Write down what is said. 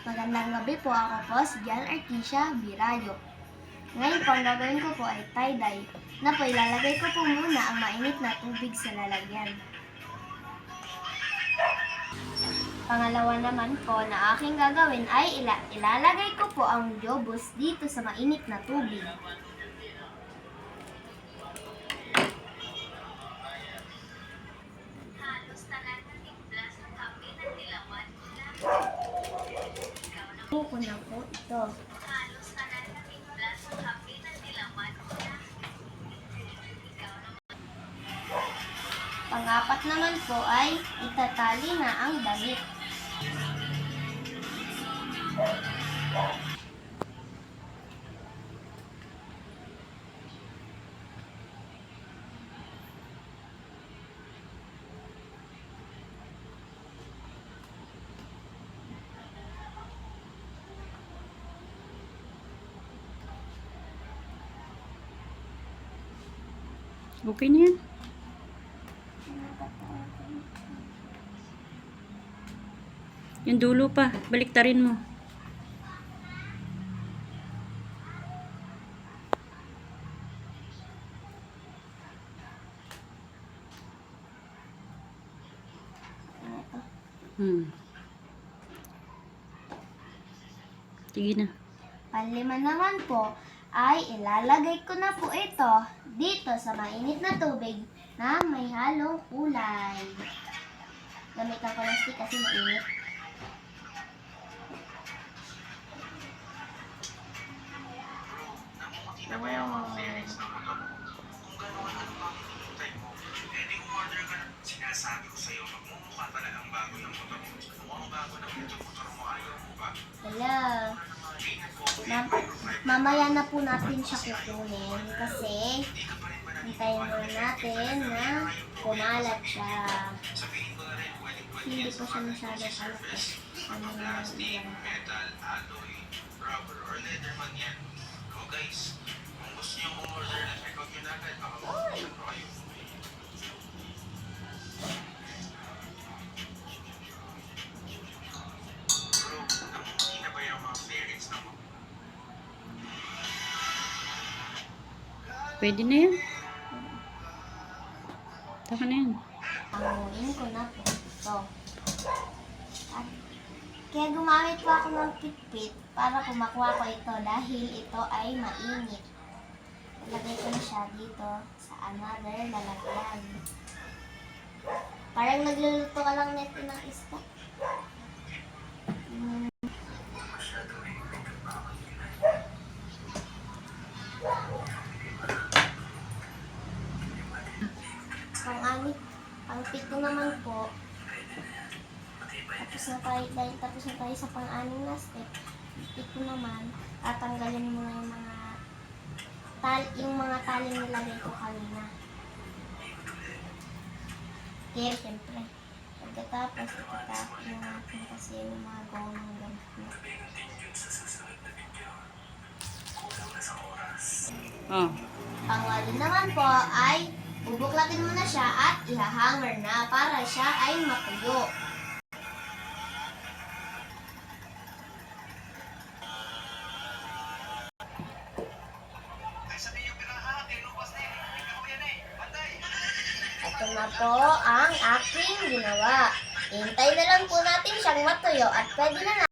Magandang gabi po, ako po si Jan Artesia Birayo. Ngayon po ang gagawin ko po ay tie-dye, na po ilalagay ko po muna ang mainit na tubig sa lalagyan. Pangalawa naman po na aking gagawin ay ilalagay ko po ang jobos dito sa mainit na tubig. Ko na po ito. Pang-apat naman po ay itatali na ang damit. Okay na yan. Yung dulo pa, baliktarin mo. Sige na. Panlima naman po ay ilalagay ko na po ito dito sa mainit na tubig na may halong kulay. Gamitan ko ng stick kasi mainit. Sinasabi ko sa'yo, magmumukha talagang bago yung motor mo. Mukhang bago na yung motor mo, ayaw mo ba? Hello. Mamaya na po natin siya kukunin kasi hintayin muna natin na kumalat siya. Hindi po siya masyado kalat. Ano na yan? Metal, alloy, rubber, or leather man yan. O guys, kung gusto nyo umorder na, check out nyo na agad. Baka mag-order pa kayo. Bro, hindi na ba yung mga fairings na mo? Pwede na yan. Taka na yan. Panguin ko na po ito. At kaya gumamit po ako ng pitpit para kumakuha ko ito dahil ito ay mainit. Ilagay ko na siya dito sa another lalagyan. Parang nagluluto ka lang nito ng isda. Pang-anit, pang-pito naman po. Tapos na tayo sa pang-anim na step. Ito naman, tatanggalin mo na yung mga taling nilagay ko kanina. Okay, siyempre. Pagkatapos, itatapin na natin kasi yung mga gawang gamit mo. Oh. Pangwalo naman po ay bubuklatin mo na siya at ihahanger na para siya ay matuyo. Ito na po ang aking ginawa. Hintay na lang po natin siyang matuyo at pwede na